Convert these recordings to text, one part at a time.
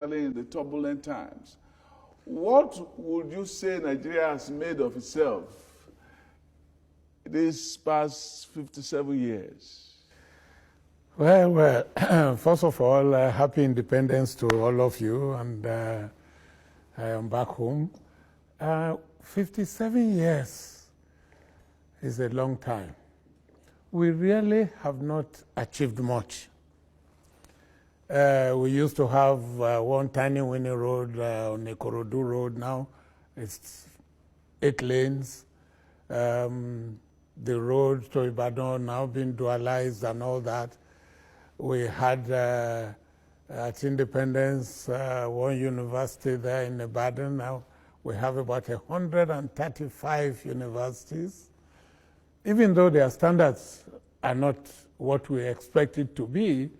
in the turbulent times. What would you say Nigeria has made of itself these past 57 years? Well, first of all, happy independence to all of you, and I am back home. 57 years is a long time. We really have not achieved much. We used to have one tiny winning road on Ikorodu Road. Now it's 8 lanes. The road to Ibadan now being dualized and all that. We had at Independence one university there in Ibadan. Now we have about 135 universities. Even though their standards are not what we expect it to be,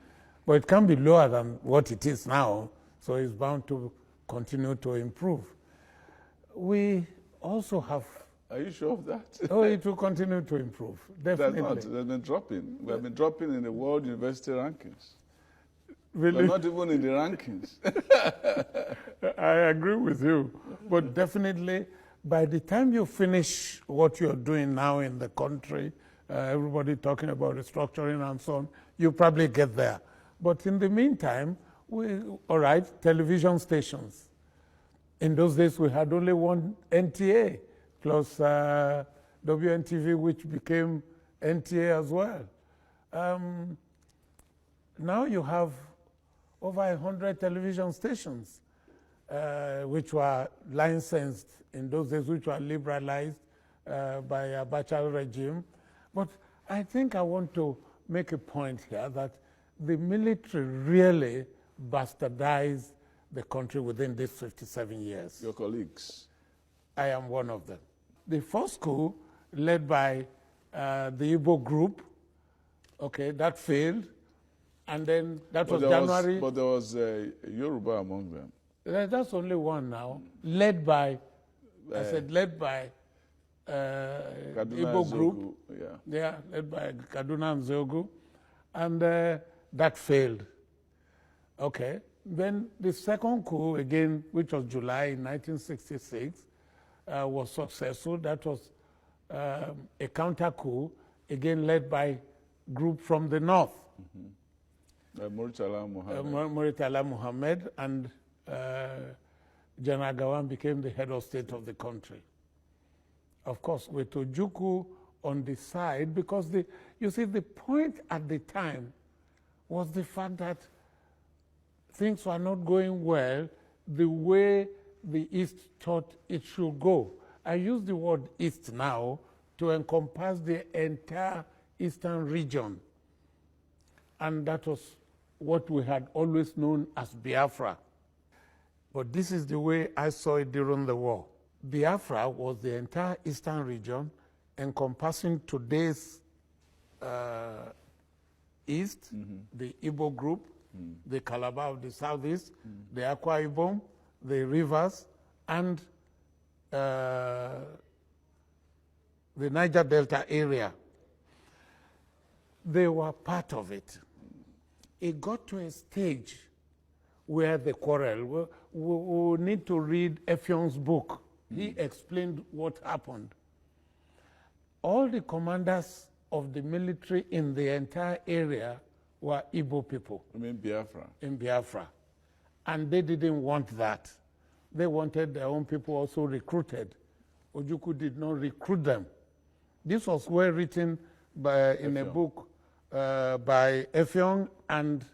but it can be lower than what it is now, so it's bound to continue to improve. We also have... Are you sure of that? Oh, it will continue to improve, definitely. That's not. They've been dropping. We have been dropping in the world university rankings. Really? We're not even in the rankings. I agree with you. But definitely, by the time you finish what you're doing now in the country, everybody talking about restructuring and so on, you probably get there. But in the meantime, all right, television stations. In those days, we had only one NTA, plus WNTV, which became NTA as well. Now you have over 100 television stations, which were licensed in those days, which were liberalized by a Abacha regime. But I think I want to make a point here that the military really bastardized the country within these 57 years. Your colleagues? I am one of them. The first coup, led by the Igbo group, okay, that failed. And then that was January. But there was Yoruba among them. That's only one now, led by, I said led by Igbo group. Yeah, led by Kaduna and Zogu. And that failed. Okay. Then the second coup, again, which was July 1966, was successful. That was a counter coup, again led by group from the north. Murtala Muhammad, and General Gawan became the head of state of the country. Of course, with Ojukwu on the side, because you see, the point at the time was the fact that things were not going well the way the East thought it should go. I use the word East now to encompass the entire Eastern region. And that was what we had always known as Biafra. But this is the way I saw it during the war. Biafra was the entire Eastern region encompassing today's East, the Igbo group, the Calabar of the Southeast, the Akwa Ibom, the rivers, and the Niger Delta area. They were part of it. It got to a stage where the quarrel, we need to read Efion's book. He explained what happened. All the commanders of the military in the entire area were Igbo people. I mean Biafra? In Biafra. And they didn't want that. They wanted their own people also recruited. Ojukwu did not recruit them. This was well written in a book by Efiong and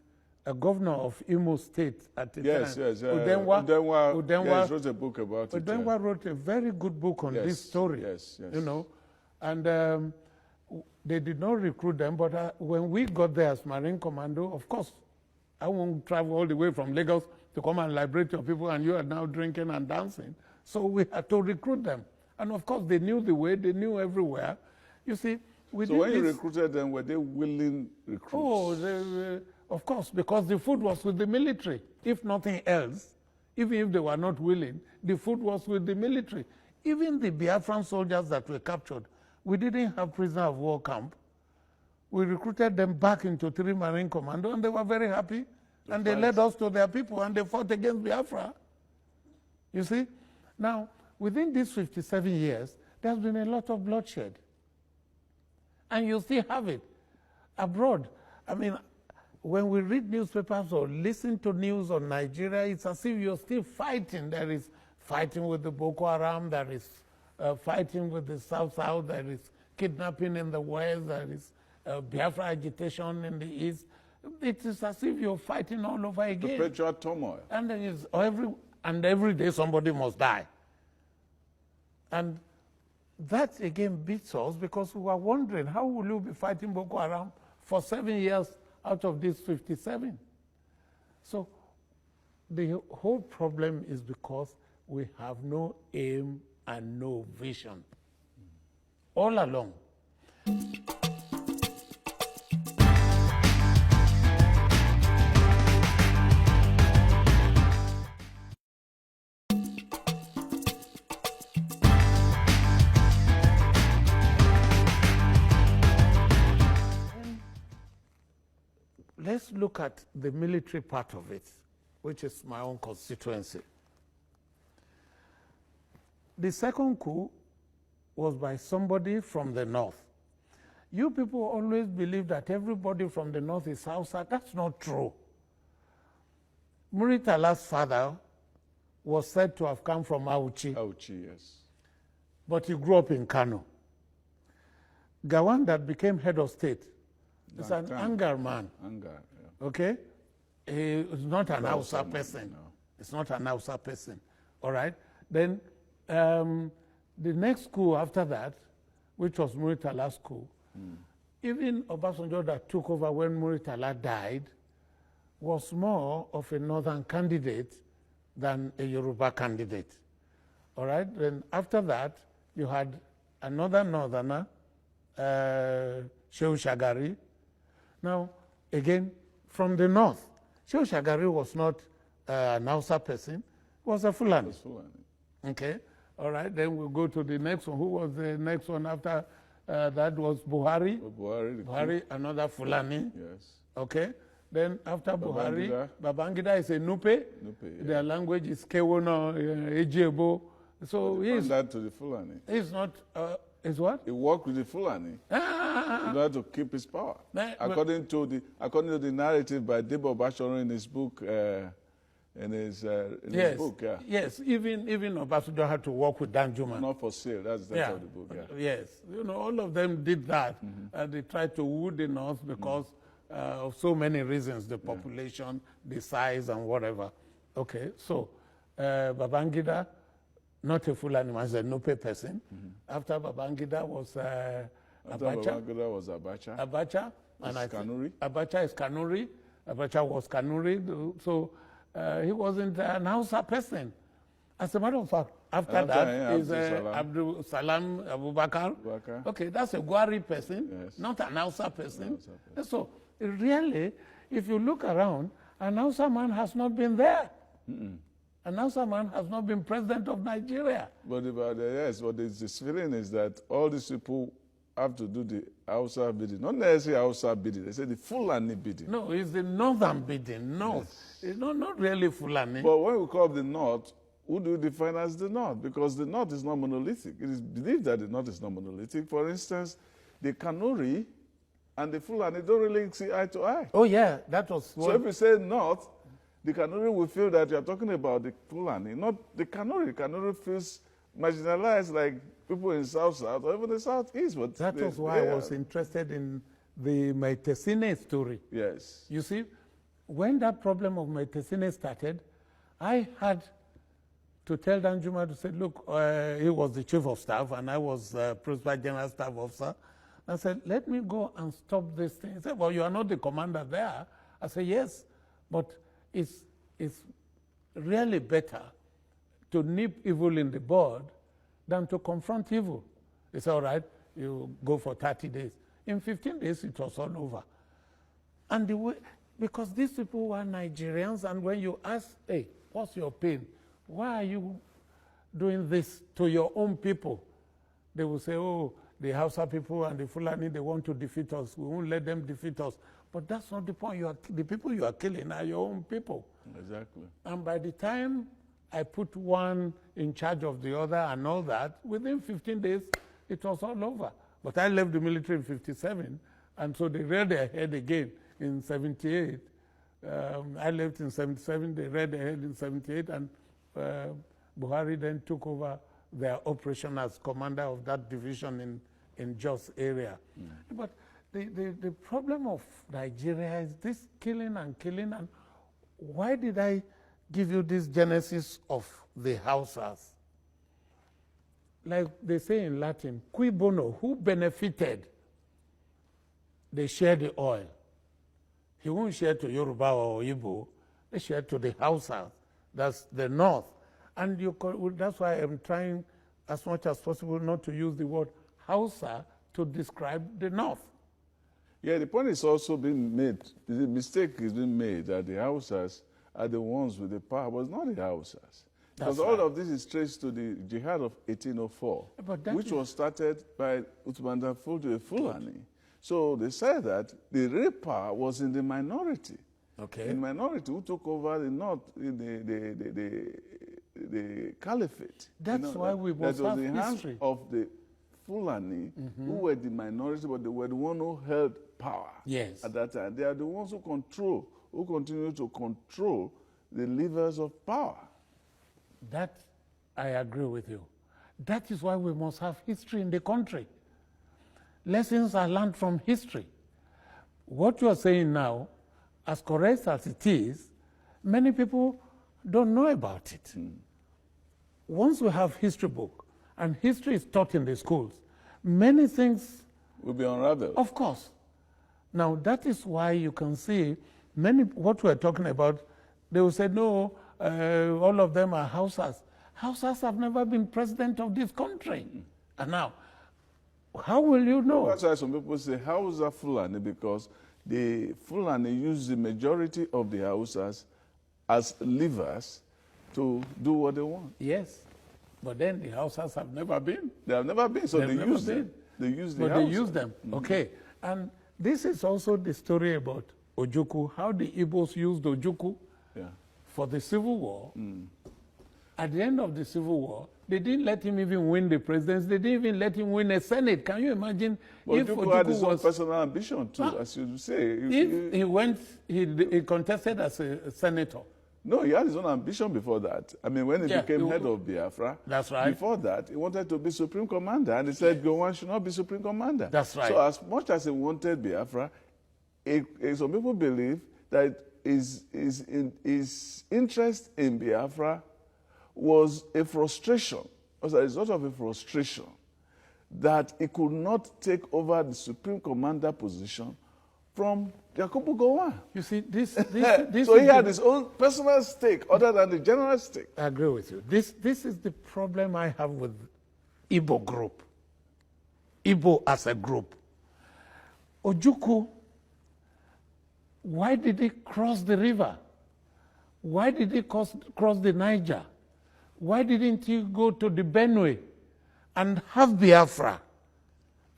a governor of Imo State at the time. Yes. Udenwa wrote a book about it. Udenwa wrote a very good book on this story. Yes. You know, and they did not recruit them, but when we got there as Marine Commando, of course, I won't travel all the way from Lagos to come and liberate your people, and you are now drinking and dancing. So we had to recruit them. And of course, they knew the way, they knew everywhere. You see, so when you recruited them, were they willing recruits? Oh, of course, because the food was with the military. If nothing else, even if they were not willing, the food was with the military. Even the Biafran soldiers that were captured, we didn't have prisoner of war camp. We recruited them back into 3 Marine Commando, and they were very happy. and they led us to their people, and they fought against Biafra. You see? Now, within these 57 years, there's been a lot of bloodshed. And you still have it abroad. I mean, when we read newspapers or listen to news on Nigeria, it's as if you're still fighting. There is fighting with the Boko Haram, there is fighting with the South-South, there is kidnapping in the West, there is Biafra agitation in the East. It is as if you're fighting all over again. Perpetual turmoil. And there is every day somebody must die. And that again beats us because we are wondering, how will you be fighting Boko Haram for 7 years out of these 57? So the whole problem is because we have no aim and no vision all along. Let's look at the military part of it, which is my own constituency. The second coup was by somebody from the north. You people always believe that everybody from the north is Hausa. That's not true. Muritala's father was said to have come from Auchi. Auchi, yes. But he grew up in Kano. Gawan, that became head of state, is an Angar man. Angar, yeah. Okay? He is not an Hausa person. No. It's not an Hausa person. All right? Then the next coup after that, which was Muritala's coup, even Obasanjo that took over when Muritala died, was more of a northern candidate than a Yoruba candidate. All right? Then after that, you had another northerner, Shehu Shagari. Now, again, from the north, Shehu Shagari was not an Hausa person, was a Fulani. Okay? All right, then we'll go to the next one. Who was the next one after that? Was Buhari. Buhari, another Fulani. Yes. Okay. Then after Buhari, Babangida is a Nupe. Their language is Kewono, Ejebo. So he's that to the Fulani. He's not. Is what? He worked with the Fulani in order to keep his power. According to the narrative by Debo Bashorun in his book. In his book, yeah. Yes, even Obasanjo had to work with Danjuma. Not for sale, that's the book, yeah. Yes, you know, all of them did that. And they tried to woo the North because of so many reasons, the population, the size, and whatever. Okay, so Babangida, not a Fulani man, he's a Nupe person. After Babangida was Abacha. Babangida was Abacha. Abacha. And Kanuri. Abacha is Kanuri. Abacha was Kanuri. So he wasn't an Hausa person. As a matter of fact, after that is Abdul Salam Abubakar. Okay, that's a Gwari person, not an Hausa person. So really, if you look around, an Hausa man has not been there. An Hausa man has not been president of Nigeria. But this feeling is that all these people have to do the Hausa bidding. Not necessarily Hausa bidding. They say the Fulani bidding. No, it's the northern bidding. North. Yes. It's not really Fulani. But when we call the North, who do you define as the North? Because the North is not monolithic. It is believed that the North is not monolithic. For instance, the Kanuri and the Fulani don't really see eye to eye. Oh, yeah. That was So if you say North, the Kanuri will feel that you're talking about the Fulani, not the Kanuri. The Kanuri feels marginalized like people in South-South or even the Southeast. But that was why I was interested in the Maitesine story. Yes. You see, when that problem of Maitesine started, I had to tell Danjuma to say, look, he was the chief of staff and I was principal general staff officer. I said, let me go and stop this thing. He said, well, you are not the commander there. I said, yes, but it's really better to nip evil in the bud than to confront evil. It's all right, you go for 30 days. In 15 days, it was all over. And the way, because these people were Nigerians, and when you ask, hey, what's your pain? Why are you doing this to your own people? They will say, oh, the Hausa people and the Fulani, they want to defeat us. We won't let them defeat us. But that's not the point. The people you are killing are your own people. Exactly. And by the time I put one in charge of the other and all that, within 15 days, it was all over. But I left the military in 57, and so they reared their head again in 78. I left in 77, they reared their head in 78, and Buhari then took over their operation as commander of that division in Jos area. But the problem of Nigeria is this killing, and why did I give you this genesis of the Hausas? Like they say in Latin, cui bono, who benefited? They share the oil. He won't share to Yoruba or Igbo, they share to the Hausas, that's the North. And that's why I'm trying as much as possible not to use the word Hausa to describe the North. Yeah, the point is also being made, the mistake is being made that the Hausas are the ones with the power, but it's not the Hausas. Because all of this is traced to the jihad of 1804, which was started by Uthman the Fulani. So they said that the real power was in the minority. Okay. In minority who took over the north, the caliphate. That's why we must have history. That was the hands of the Fulani, who were the minority, but they were the one who held power. Yes. At that time. They are the ones who continue to control the levers of power. That, I agree with you. That is why we must have history in the country. Lessons are learned from history. What you are saying now, as correct as it is, many people don't know about it. Once we have history book, and history is taught in the schools, many things will be unraveled. Of course. Now, that is why you can see what we're talking about, they will say, no, all of them are Hausas. Hausas have never been president of this country. And now, how will you know? That's why some people say Hausa Fulani, because the Fulani use the majority of the Hausas as levers to do what they want. Yes, but then the Hausas have never been. They have never been, so they use them. They use the Hausas. But they use them, okay. And this is also the story about Ojukwu, how the Igbos used Ojukwu for the Civil War. At the end of the Civil War, they didn't let him even win the presidency. They didn't even let him win a Senate. Can you imagine? But if Ojukwu had his own personal ambition too, as you say. If he contested as a senator. No, he had his own ambition before that. I mean, when he became head of Biafra, that's right. Before that, he wanted to be Supreme Commander, and he said Gowon should not be Supreme Commander. That's right. So as much as he wanted Biafra, some people believe that his interest in Biafra was a frustration, as a result of a frustration, that he could not take over the Supreme Commander position from Yakubu Gowon. You see, this so he had his own personal stake other than the general stake. I agree with you. This is the problem I have with Igbo group. Igbo as a group. Ojukwu, why did he cross the river? Why did he cross the Niger? Why didn't he go to the Benue and have Biafra?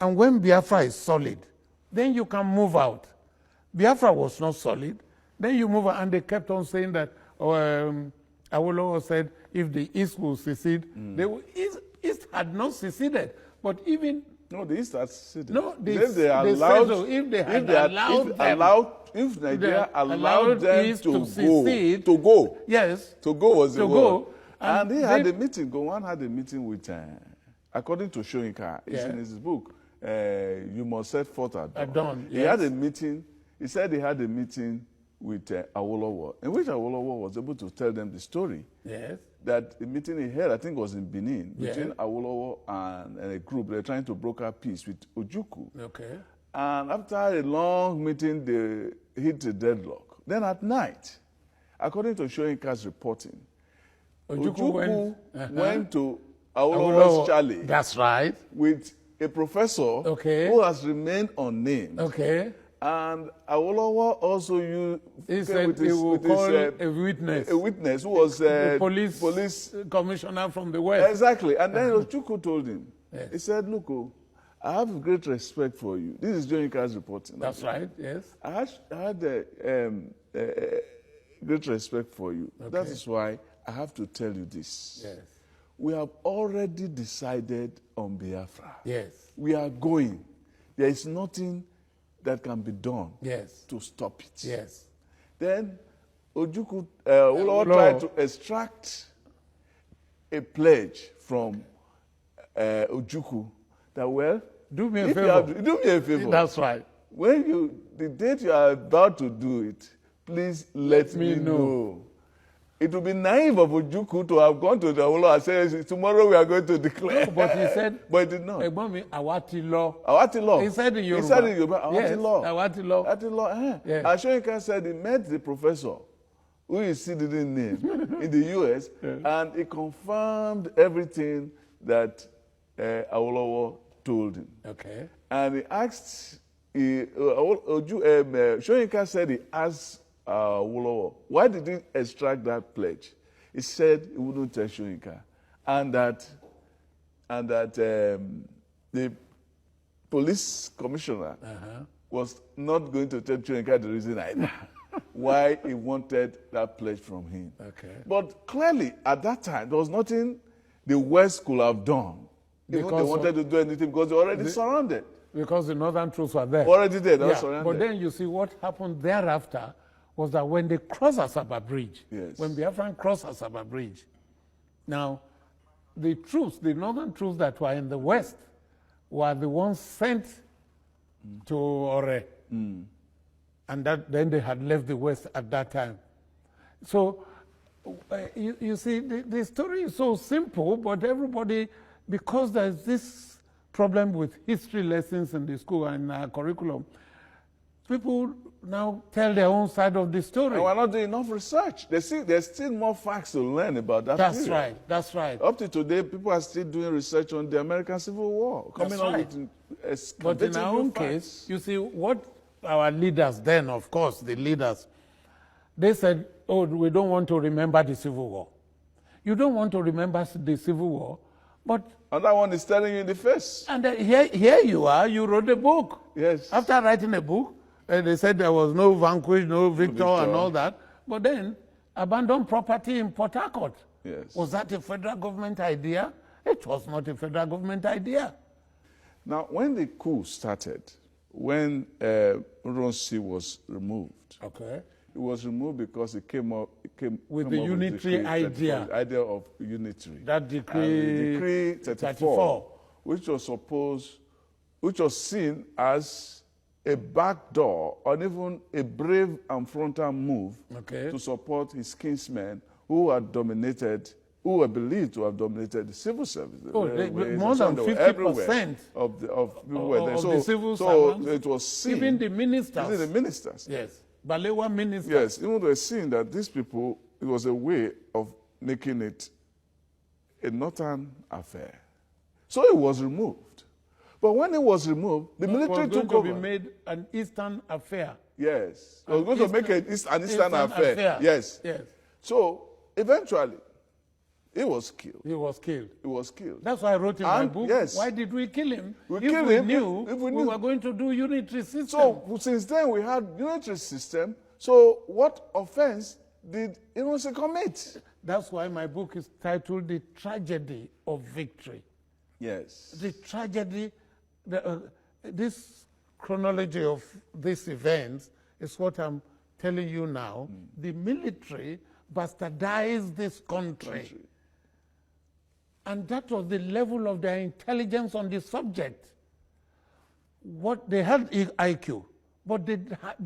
And when Biafra is solid, then you can move out. Biafra was not solid. Then you move out, and they kept on saying that Awolowo said if the East will secede, the East had not seceded. But even no, the East had seceded. No, if Nigeria allowed them to go. Yes, to go was the word. And he had a meeting. Gowon had a meeting with, according to Soyinka, it's in his book. You must set forth at dawn. He had a meeting. He said he had a meeting with Awolowo, in which Awolowo was able to tell them the story. Yes. That the meeting he held, I think, was in Benin, between Awolowo and a group. They're trying to broker peace with Ojukwu. Okay. And after a long meeting, they hit a deadlock. Then at night, according to Soyinka's reporting, Ojukwu went to Awolowo's chalet. That's right. With a professor who has remained unnamed. Okay. And Awolowo also used a witness. A witness who was the police commissioner from the West. Exactly. And then Ojukwu told him, he said, look, I have great respect for you. This is Joinka's reporting. That's right, yes. I had great respect for you. Okay. That is why I have to tell you this. Yes. We have already decided on Biafra. Yes. We are going. There is nothing that can be done Yes. to stop it. Yes. Then Ojukwu will try to extract a pledge from Ojukwu that, well, do me a favor. Do me a favor. That's right. When the date you are about to do it, please let me know. It would be naive of Ojukwu to have gone to the Awolowo and said, tomorrow we are going to declare. No, but he said, but he did not. Awati law. Awati law. He said in Yoruba. He said in Yoruba, Awati yes, law. Awati law. Awati law. Yes. Ashoyinka said he met the professor, who he still didn't name, in the US, and he confirmed everything that Awolowo told him. Okay. And he asked, Shoyinka said he asked Awolowo, why did he extract that pledge? He said he wouldn't tell Shoyinka, and that the police commissioner was not going to tell Shoyinka the reason either why he wanted that pledge from him. Okay. But clearly, at that time, there was nothing the West could have done. Because they wanted to do anything because they were already surrounded. Because the northern troops were there. Already there, they were surrounded. But then you see what happened thereafter was that when they crossed Asaba Bridge, when Biafran crossed Asaba Bridge, now the troops, the northern troops that were in the west, were the ones sent to Ore. And then they had left the west at that time. So you see, the story is so simple, but everybody, because there's this problem with history lessons in the school and curriculum, people now tell their own side of the story. And we're not doing enough research. There's still more facts to learn about that period. Right, that's right. Up to today, people are still doing research on the American Civil War, coming up with But in our own case, you see, what our leaders then, of course, the leaders, they said, oh, we don't want to remember the Civil War. You don't want to remember the Civil War, but... And that one is staring you in the face. And here you are, you wrote a book. Yes. After writing a book, they said there was no vanquish, no victor, and all that. But then, abandoned property in Port Harcourt. Yes. Was that a federal government idea? It was not a federal government idea. Now, when the coup started, when Ronsi was removed, it was removed because it came with the unitary idea. The idea of unitary. That decree, 34, which was seen as a backdoor or even a brave and frontal move to support his kinsmen who were believed to have dominated the civil service. More than 50% of the civil servants. So it was seen. Even the ministers. Even the ministers. Yes. Balewa ministers. Yes, even they were seeing that these people, it was a way of making it a northern affair. So it was removed. But when it was removed, the military took over. It was going to be made an eastern affair. Yes. It was going to make it an eastern affair. Yes. Yes. So eventually, he was killed. He was killed. He was killed. That's why I wrote in my book, why did we kill him? If we knew we were going to do unitary system. So since then we had unitary system. So what offense did Ironsi commit? That's why my book is titled The Tragedy of Victory. Yes. The tragedy, this chronology of these events is what I'm telling you now. The military bastardized this country. And that was the level of their intelligence on the subject. What they had IQ, but they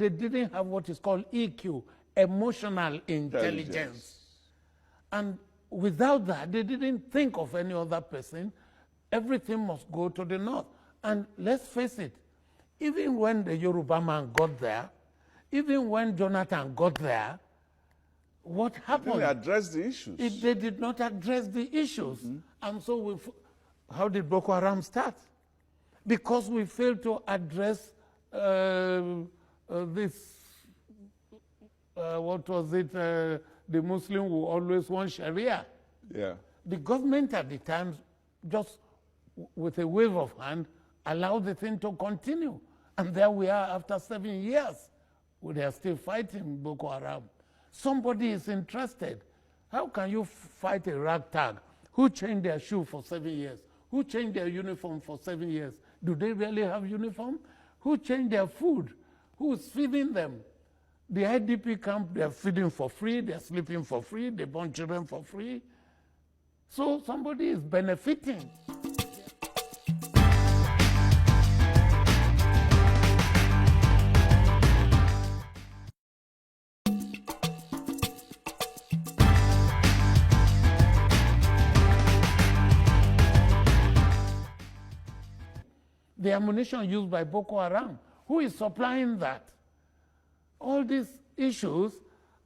didn't have what is called EQ, emotional intelligence. And without that, they didn't think of any other person. Everything must go to the north. And let's face it, even when the Yoruba man got there, even when Jonathan got there, what happened? They addressed the issues. They did not address the issues. And so how did Boko Haram start? Because we failed to address this, what was it, the Muslim who always want Sharia. Yeah. The government at the time, just with a wave of hand, allow the thing to continue. And there we are after 7 years. They are still fighting Boko Haram. Somebody is interested. How can you fight a ragtag who changed their shoe for 7 years? Who changed their uniform for 7 years? Do they really have uniform? Who changed their food? Who is feeding them? The IDP camp, they are feeding for free, they are sleeping for free, they born children for free. So somebody is benefiting. The ammunition used by Boko Haram, who is supplying that? All these issues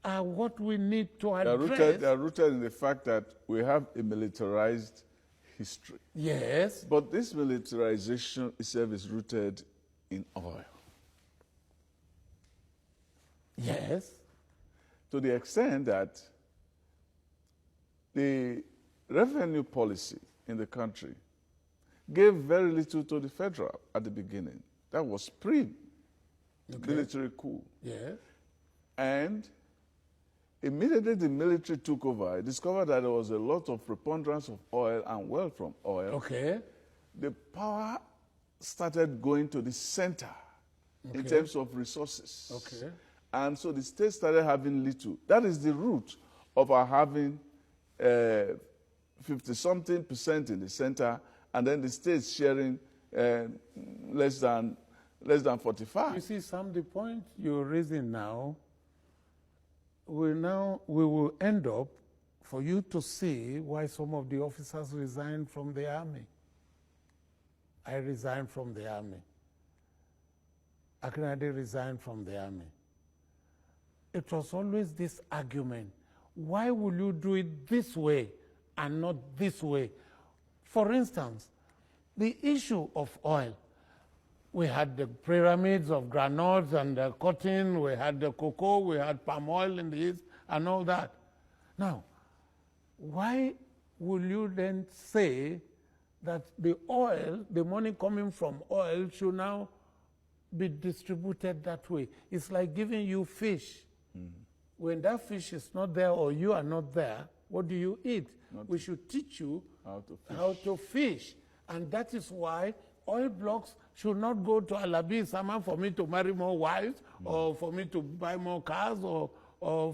are what we need to address. They are rooted in the fact that we have a militarized history. Yes. But this militarization itself is rooted in oil. Yes. To the extent that the revenue policy in the country gave very little to the federal at the beginning. That was pre-military coup. Yes. And immediately the military took over, I discovered that there was a lot of preponderance of oil and wealth from oil. Okay. The power started going to the center in terms of resources. Okay. And so the state started having little. That is the root of our having 50-something% in the center, and then the states sharing less than 45. You see, Sam, the point you're raising now, we will end up for you to see why some of the officers resigned from the army. I resigned from the army. Akinade resigned from the army. It was always this argument. Why will you do it this way and not this way? For instance, the issue of oil. We had the pyramids of granules and the cotton, we had the cocoa, we had palm oil in the east, and all that. Now, why will you then say that the oil, the money coming from oil, should now be distributed that way? It's like giving you fish. When that fish is not there or you are not there, what do you eat? We should teach you how to fish. And that is why oil blocks should not go to Alabi Isama for me to marry more wives, or for me to buy more cars, or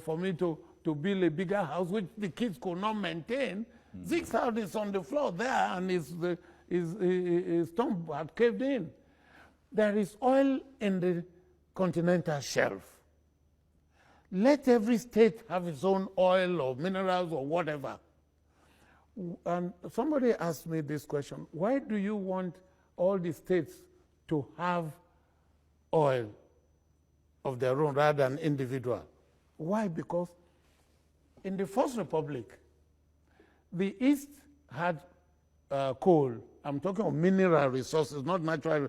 for me to build a bigger house, which the kids could not maintain. Zeke's house is on the floor there, and his tomb had caved in. There is oil in the continental shelf. Let every state have its own oil or minerals or whatever. And somebody asked me this question: why do you want all the states to have oil of their own rather than individual? Why? Because in the First Republic, the East had coal. I'm talking of mineral resources, not natural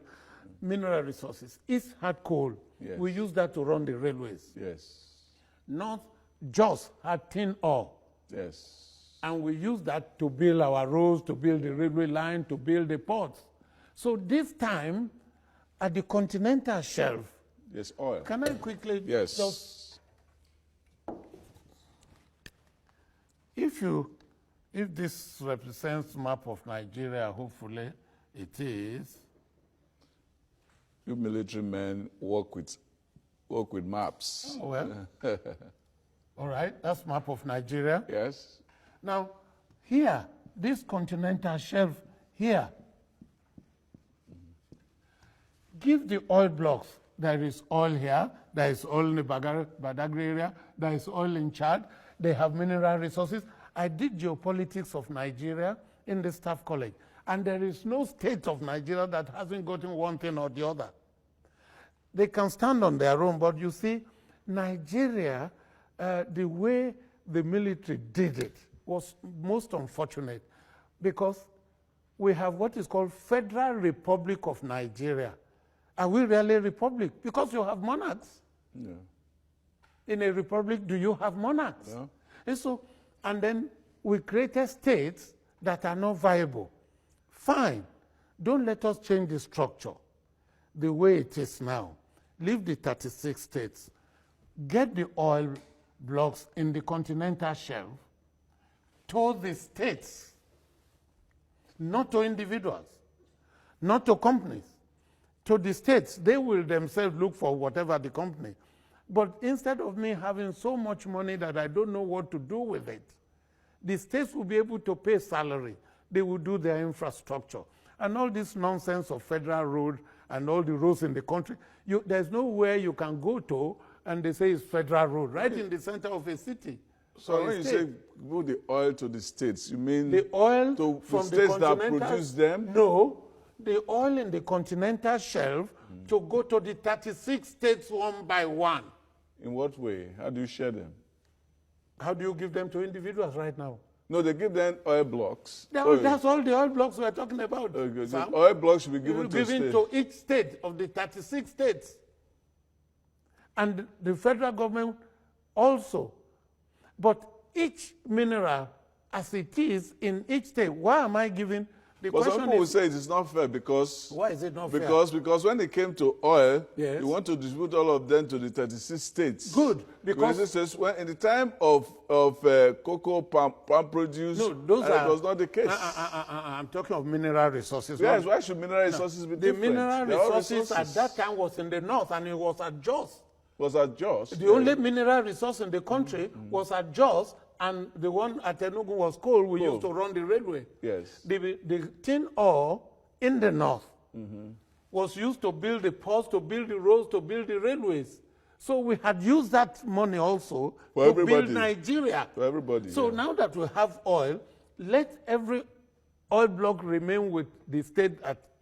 mineral resources. East had coal. Yes. We used that to run the railways. Yes. North just had tin ore. Yes. And we used that to build our roads, to build the railway line, to build the ports. So this time, at the continental shelf, yes, oil. Can I quickly just... If this represents map of Nigeria, hopefully it is. You military men work with maps. Oh, well. All right, that's map of Nigeria. Yes. Now, here, this continental shelf here, give the oil blocks. There is oil here, there is oil in the Badagry area, there is oil in Chad, they have mineral resources. I did geopolitics of Nigeria in the Staff College, and there is no state of Nigeria that hasn't gotten one thing or the other. They can stand on their own, but you see, Nigeria, the way the military did it was most unfortunate, because we have what is called Federal Republic of Nigeria. Are we really a republic? Because you have monarchs. Yeah. In a republic, do you have monarchs? Yeah. And then we created states that are not viable. Fine. don't let us change the structure the way it is now. Leave the 36 states. Get the oil blocks in the continental shelf to the states, not to individuals, not to companies, to the states. They will themselves look for whatever the company. But instead of me having so much money that I don't know what to do with it, the states will be able to pay salary. They will do their infrastructure. And all this nonsense of federal road and all the roads in the country, there's nowhere you can go to and they say it's federal road, right in the center of a city. So when you say move the oil to the states, you mean the oil to from the states the that produce them? No, the oil in the continental shelf to go to the 36 states one by one. In what way? How do you share them? How do you give them to individuals right now? No, they give them oil blocks. That's all the oil blocks we're talking about. Okay. The oil blocks should be given to each state of the 36 states. And the federal government also. But each mineral, as it is in each state, why am I giving the but question? Some people will say it is not fair because... Why is it not fair? Because when it came to oil, yes, you want to distribute all of them to the 36 states. Good. Because in the time of cocoa, palm produce, no, those it was not the case. I'm talking of mineral resources. Yes, why should mineral resources be different? The mineral resources at that time was in the north and it was at Jos. Was at Jos? The only mineral resource in the country was at Jos, and the one at Enugu was coal. We used to run the railway. Yes. The tin ore in the north was used to build the ports, to build the roads, to build the railways. So we had used that money also to build Nigeria. For everybody. So now that we have oil, let every oil block remain with the state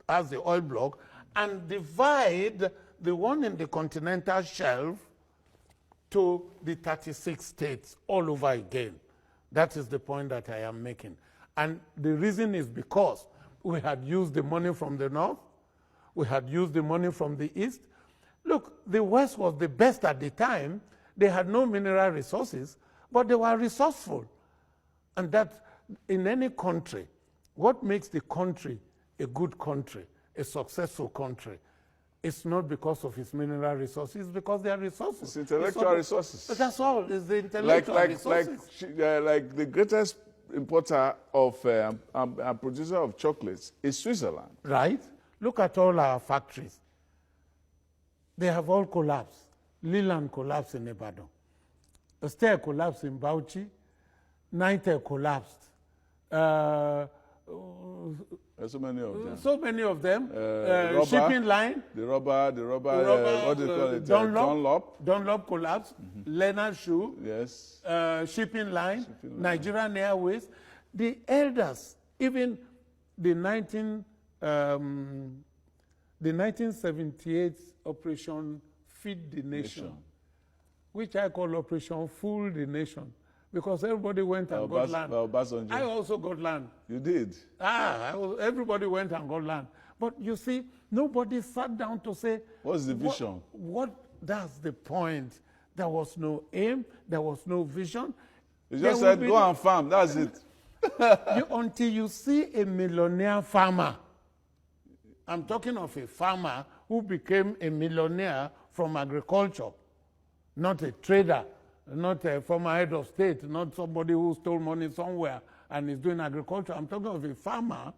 as the oil block and divide the one in the continental shelf to the 36 states all over again. That is the point that I am making. And the reason is because we had used the money from the north, we had used the money from the east. Look, the West was the best at the time. They had no mineral resources, but they were resourceful. And that in any country, what makes the country a good country, a successful country, it's not because of its mineral resources, it's because they are resources. It's intellectual resources. But that's all, it's the intellectual resources. Like the greatest importer of and producer of chocolates is Switzerland. Right? Look at all our factories. They have all collapsed. Leland collapsed in Ibadan. Esther collapsed in Bauchi. Nitel collapsed. There's so many of them. So many of them. Rubber, shipping line. The rubber, what do you call it? Dunlop. Dunlop collapsed. Leonard Shoe. Yes. Shipping line. Nigerian Airways. The elders, even the 1978 Operation Feed the Nation, which I call Operation Fool the Nation. Because everybody went and got land. I also got land. You did? Everybody went and got land. But you see, nobody sat down to say... What's the vision? That's the point. There was no aim. There was no vision. You just said, go and farm. That's it. Until you see a millionaire farmer. I'm talking of a farmer who became a millionaire from agriculture, not a trader. Not a former head of state, not somebody who stole money somewhere and is doing agriculture. I'm talking of a farmer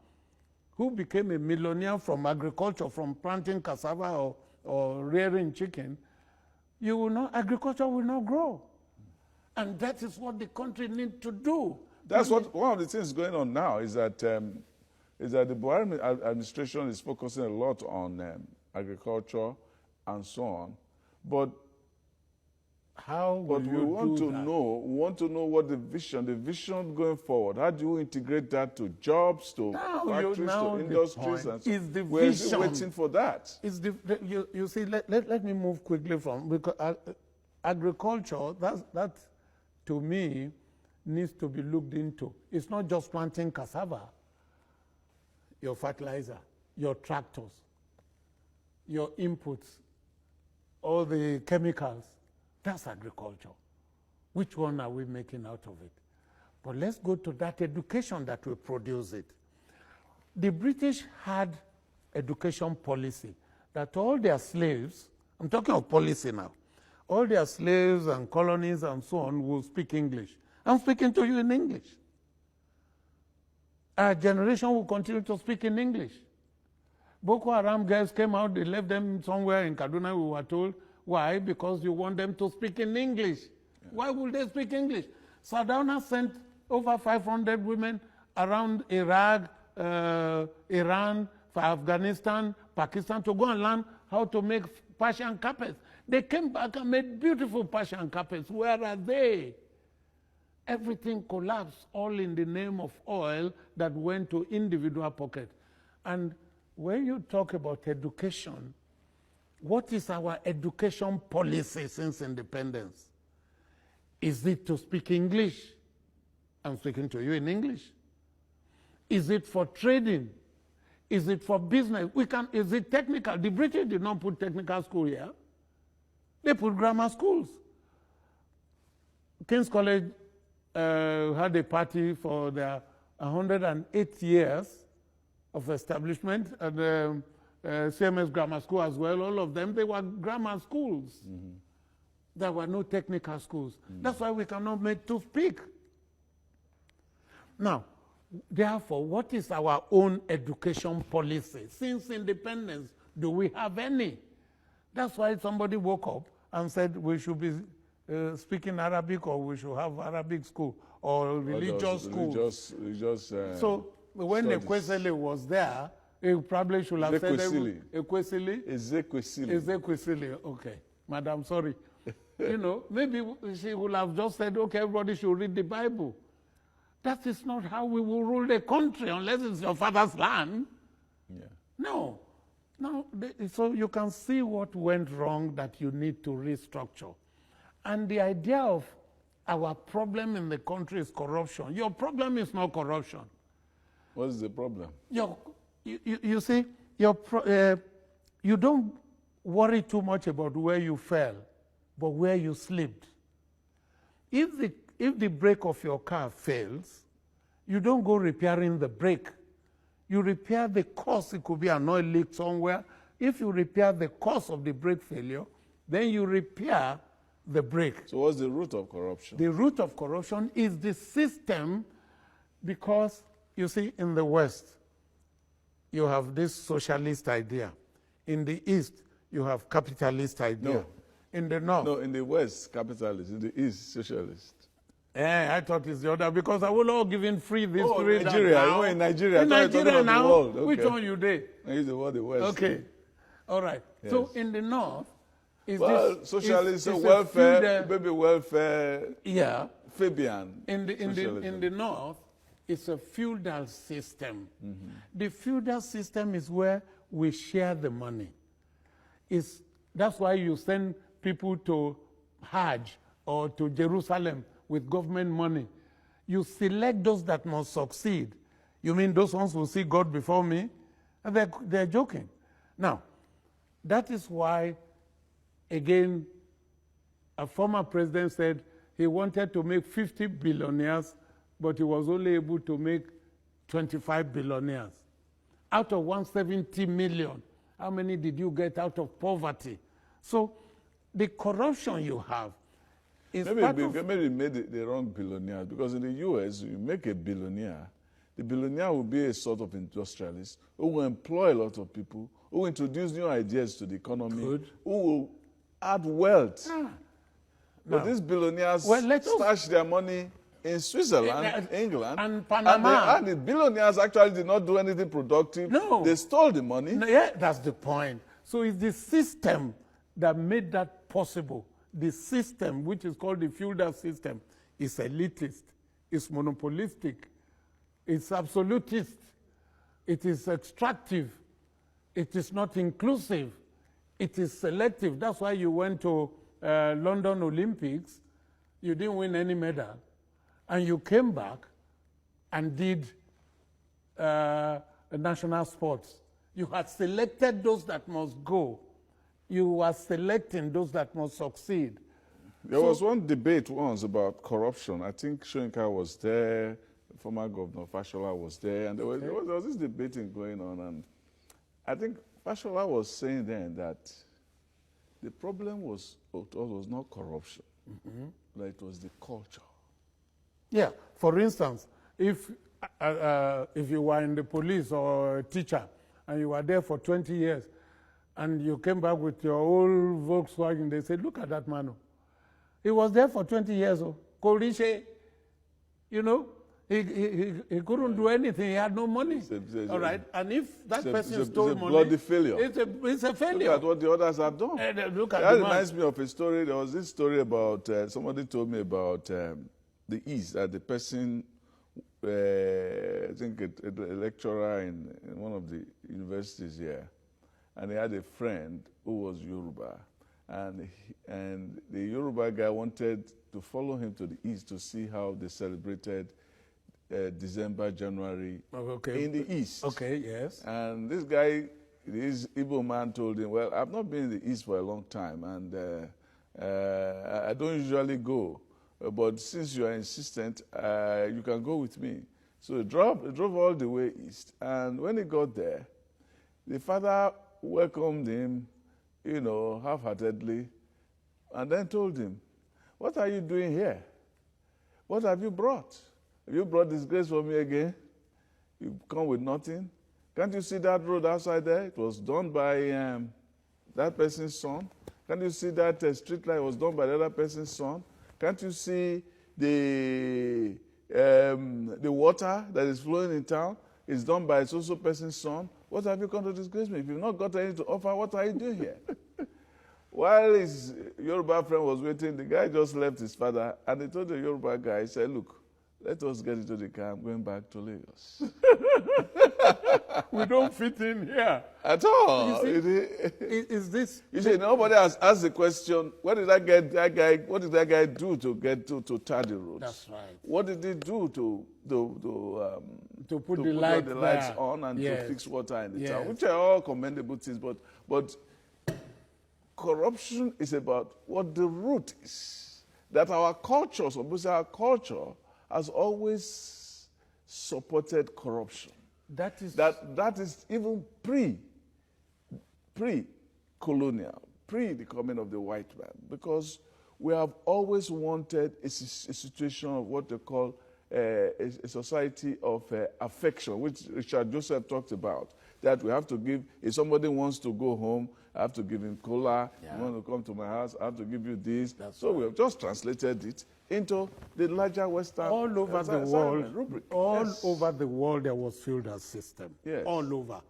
who became a millionaire from agriculture, from planting cassava or rearing chicken. Agriculture will not grow. And that is what the country needs to do. That's one of the things going on now is that the Buhari administration is focusing a lot on agriculture and so on. But we want to know what the vision going forward. How do you integrate that to jobs, to factories, to industries? And so we're still waiting for that. You see, let me move quickly from, because agriculture, that to me needs to be looked into. It's not just planting cassava, your fertilizer, your tractors, your inputs, all the chemicals. That's agriculture. Which one are we making out of it? But let's go to that education that will produce it. The British had education policy that all their slaves, I'm talking of policy now, all their slaves and colonies and so on will speak English. I'm speaking to you in English. Our generation will continue to speak in English. Boko Haram guys came out, they left them somewhere in Kaduna, we were told. Why? Because you want them to speak in English. Yeah. Why would they speak English? Sardauna sent over 500 women around Iraq, Iran, for Afghanistan, Pakistan to go and learn how to make Persian carpets. They came back and made beautiful Persian carpets. Where are they? Everything collapsed, all in the name of oil that went to individual pockets. And when you talk about education, what is our education policy since independence? Is it to speak English? I'm speaking to you in English. Is it for trading? Is it for business? Is it technical? The British did not put technical school here. They put grammar schools. King's College had a party for their 108 years of establishment, and CMS Grammar School as well. All of them, they were grammar schools. Mm-hmm. There were no technical schools. That's why we cannot make toothpick. Now, therefore, what is our own education policy? Since independence, do we have any? That's why somebody woke up and said we should be speaking Arabic, or we should have Arabic school or religious school. So when Ekwesili was there, he probably should have said Ekwesili. Ezekwesili. Okay, madam, sorry. You know, maybe she would have just said, okay, everybody should read the Bible. That is not how we will rule the country unless it's your father's land. Yeah. No. So you can see what went wrong that you need to restructure. And the idea of our problem in the country is corruption. Your problem is not corruption. What is the problem? You see, you don't worry too much about where you fell, but where you slipped. If the brake of your car fails, you don't go repairing the brake. You repair the cause. It could be an oil leak somewhere. If you repair the cause of the brake failure, then you repair the brake. So what's the root of corruption? The root of corruption is the system, because, you see, in the West, you have this socialist idea. In the East, you have capitalist idea. No. In the North. No, in the West, capitalist. In the East, socialist. I thought it's the other, because I will all giving free this. Oh, Nigeria. Now. In Nigeria. In Nigeria now. Okay. Which one you did? I use the word the West. Okay. All right. Yes. So in the North, socialist, welfare, baby welfare. Yeah. Fabian. In the North, it's a feudal system. Mm-hmm. The feudal system is where we share the money. That's why you send people to Hajj or to Jerusalem with government money. You select those that must succeed. You mean those ones will see God before me? And they're joking. Now, that is why, again, a former president said he wanted to make 50 billionaires, but he was only able to make 25 billionaires. Out of 170 million, how many did you get out of poverty? So the corruption you have is maybe made the wrong billionaire, because in the U.S., you make a billionaire, the billionaire will be a sort of industrialist who will employ a lot of people, who will introduce new ideas to the economy, who will add wealth. But these billionaires stash their money in Switzerland, England, and Panama. And the billionaires actually did not do anything productive. No. They stole the money. No, yeah, that's the point. So it's the system that made that possible. The system, which is called the feudal system, is elitist, is monopolistic, it's absolutist, it is extractive, it is not inclusive, it is selective. That's why you went to London Olympics, you didn't win any medal, and you came back and did national sports. You had selected those that must go. You were selecting those that must succeed. There was one debate once about corruption. I think Shoyinka was there, former Governor Fashola was there, and there was this debating going on. And I think Fashola was saying then that the problem was not corruption, but it was the culture. Yeah. For instance, if you were in the police or a teacher and you were there for 20 years and you came back with your old Volkswagen, they said, look at that man. He was there for 20 years. Korishe, you know, he couldn't do anything. He had no money. All right. And if that person stole money, bloody failure. It's a failure. Look at what the others have done. Look at that reminds me of a story. There was this story about, somebody told me about the East, that the person, I think a lecturer in one of the universities here, and he had a friend who was Yoruba. And the Yoruba guy wanted to follow him to the East to see how they celebrated December, January in the East. Okay, yes. And this guy, this Igbo man told him, well, I've not been in the East for a long time, and I don't usually go. But since you are insistent, you can go with me. So he drove all the way east. And when he got there, the father welcomed him, you know, half-heartedly, and then told him, what are you doing here? What have you brought? Have you brought disgrace for me again? You come with nothing? Can't you see that road outside there? It was done by that person's son. Can't you see that street light was done by the other person's son? Can't you see the water that is flowing in town is done by so-so person's son? What have you come to disgrace me? If you've not got anything to offer, what are you doing here? While his Yoruba friend was waiting, the guy just left his father, and he told the Yoruba guy, he said, look, let us get into the car. I'm going back to Lagos. We don't fit in here. At all. You see, is this... You see, nobody has asked the question, what did that guy do to get to tar the roads? That's right. What did he do to put the lights on and to fix water in the town, which are all commendable things. But corruption is about what the root is. That our culture, our culture, has always supported corruption. That is even pre-colonial, pre the coming of the white man, because we have always wanted a situation of what they call a society of affection, which Richard Joseph talked about, that we have to give, if somebody wants to go home, I have to give him cola. Yeah. You want to come to my house, I have to give you this. So we have just translated it into the larger Western all over the world. Rubric. All over the world there was feudal system. Yes. All over.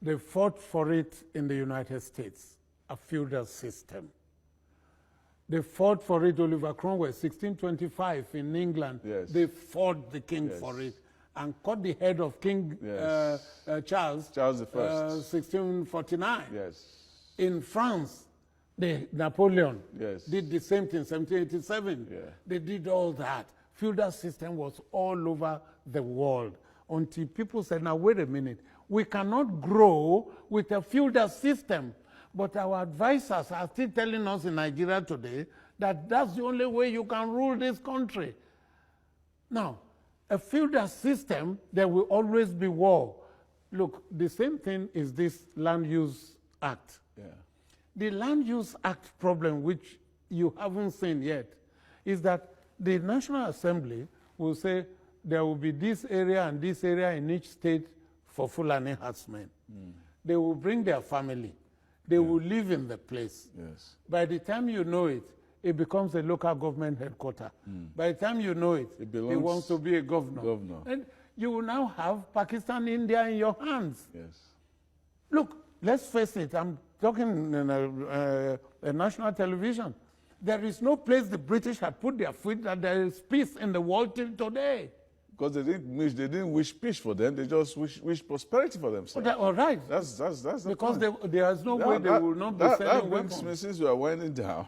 They fought for it in the United States, a feudal system. They fought for it, Oliver Cromwell, 1625 in England. Yes. They fought the king for it and cut the head of King Charles I. 1649. Yes. In France, Napoleon did the same thing, 1787. Yeah. They did all that. Feudal system was all over the world until people said, now wait a minute, we cannot grow with a feudal system. But our advisors are still telling us in Nigeria today that that's the only way you can rule this country. Now, a feudal system, there will always be war. Look, the same thing is this Land Use Act. Yeah. The Land Use Act problem, which you haven't seen yet, is that the National Assembly will say there will be this area and this area in each state for Fulani herdsmen. They will bring their family. They will live in the place. Yes. By the time you know it, it becomes a local government headquarters. By the time you know it, he wants to be a governor. And you will now have Pakistan, India in your hands. Yes. Look, let's face it, I'm talking in a national television. There is no place the British had put their foot that there is peace in the world till today. Because they didn't wish peace for them, they just wish prosperity for themselves. All right. That's the because point. There is no way they will not be selling weapons. Me, since we are winding down,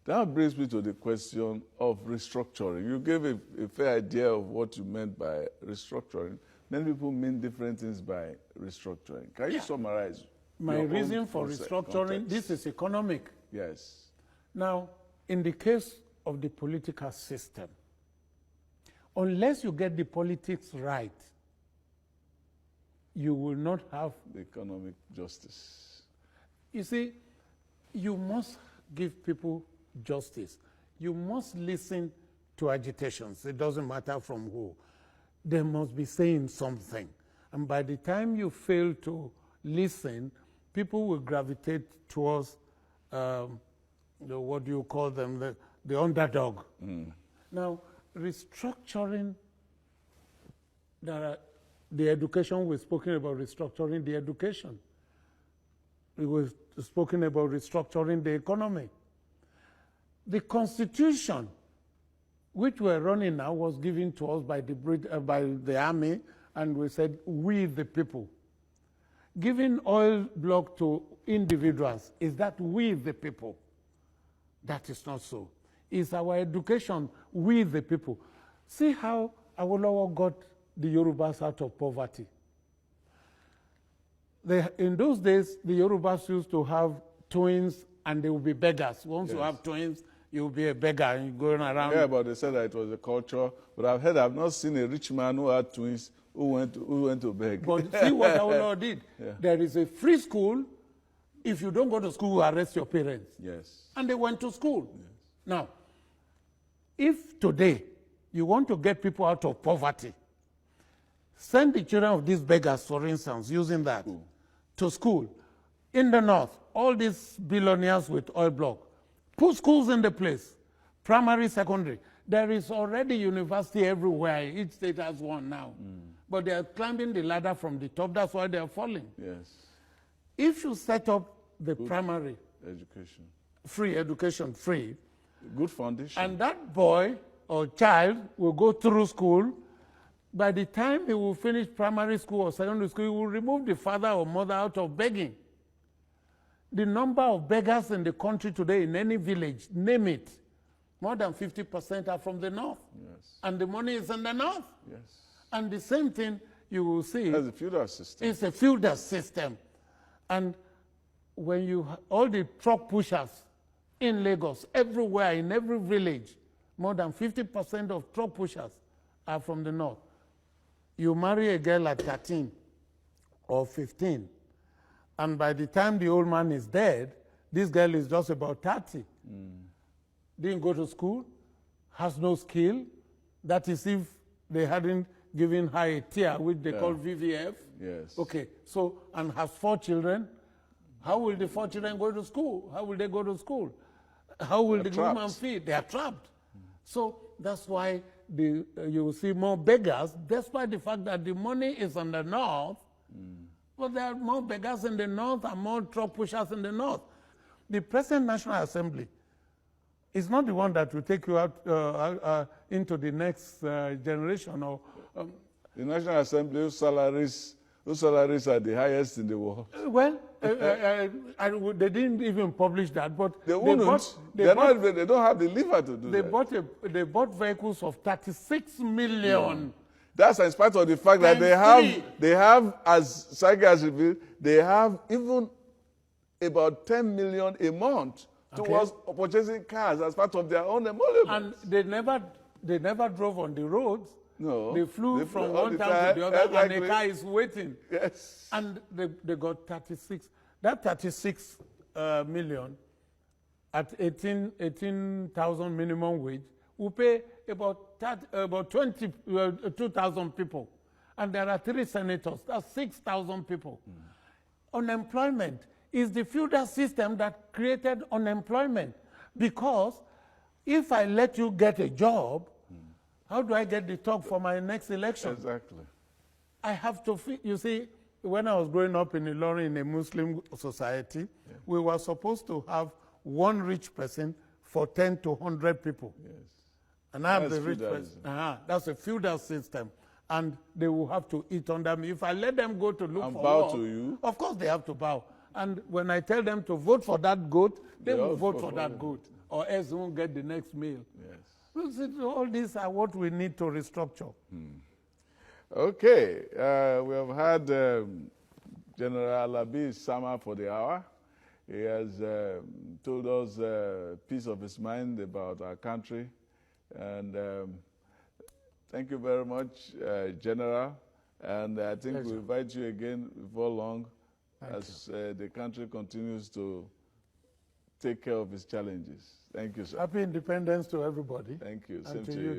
that brings me to the question of restructuring. You gave a fair idea of what you meant by restructuring. Many people mean different things by restructuring. Can you summarize? My reason for restructuring, this is economic. Yes. Now, in the case of the political system, unless you get the politics right, you will not have... the economic justice. You see, you must give people justice. You must listen to agitations. It doesn't matter from who. They must be saying something. And by the time you fail to listen, people will gravitate towards, what do you call them, the underdog. Now, restructuring, the education, we've spoken about restructuring the education. We've spoken about restructuring the economy. The Constitution, which we're running now, was given to us by the army, and we said, we the people. Giving oil block to individuals, is that we the people? That is not so. It's our education, we the people. See how Awolowo got the Yorubas out of poverty. In those days, the Yorubas used to have twins and they would be beggars. Once you have twins, you'll be a beggar and going around. Yeah, but they said that it was a culture. But I've not seen a rich man who had twins who went to beg. But see what Awolowo did. Yeah. There is a free school. If you don't go to school, you arrest your parents. Yes. And they went to school. Yes. Now, if today you want to get people out of poverty, send the children of these beggars, for instance, using that, to school. In the north, all these billionaires with oil block, put schools in the place, primary, secondary. There is already university everywhere. Each state has one now. But they are climbing the ladder from the top. That's why they are falling. Yes. If you set up the primary education, free, good foundation, and that boy or child will go through school, by the time he will finish primary school or secondary school, he will remove the father or mother out of begging. The number of beggars in the country today, in any village, name it, more than 50% are from the north. Yes. And the money is in the north. Yes. And the same thing you will see. That's a feudal system. It's a feudal system. And when all the truck pushers in Lagos, everywhere, in every village, more than 50% of truck pushers are from the north. You marry a girl at 13 or 15, and by the time the old man is dead, this girl is just about 30. Didn't go to school, has no skill. That is if they hadn't given her a tier, which they call VVF. Yes. Okay, so, and has 4 children. How will the 4 children go to school? How will they go to school? How will the woman feed? They are trapped. So that's why you will see more beggars, despite the fact that the money is in the north, but there are more beggars in the north and more truck pushers in the north. The present National Assembly is not the one that will take you out into the next generation. Or the National Assembly, whose salaries are the highest in the world. Well, they didn't even publish that, but they wouldn't. They don't have the liver to do that. They bought vehicles of 36 million. That's in spite of the fact that they have, as Sagi has revealed, they have even about 10 million a month towards purchasing cars as part of their own emoluments. And they never drove on the roads. No. They flew from one town to the other, and the car is waiting. Yes. And they got 36. That 36 million at 18,000 minimum wage will pay about 22,000 people. And there are 3 senators. That's 6,000 people. Unemployment is the feudal system that created unemployment. Because if I let you get a job, how do I get the talk for my next election? Exactly. I have to, you see, when I was growing up in Ilorin in a Muslim society, we were supposed to have one rich person for 10 to 100 people. Yes. And I have the rich person. That's a feudal system. And they will have to eat under me. If I let them go to look for bow work, to you, of course they have to bow. And when I tell them to vote for that goat, they will vote for that goat. Or else they won't get the next meal. Yes. All these are what we need to restructure. Okay, we have had General Alabi Isama for the hour. He has told us a piece of his mind about our country. And thank you very much, General. And I think Pleasure. we'll invite you again before long Thank as the country continues to take care of its challenges. Thank you, sir. Happy independence to everybody. Thank you. And Same to to you. you.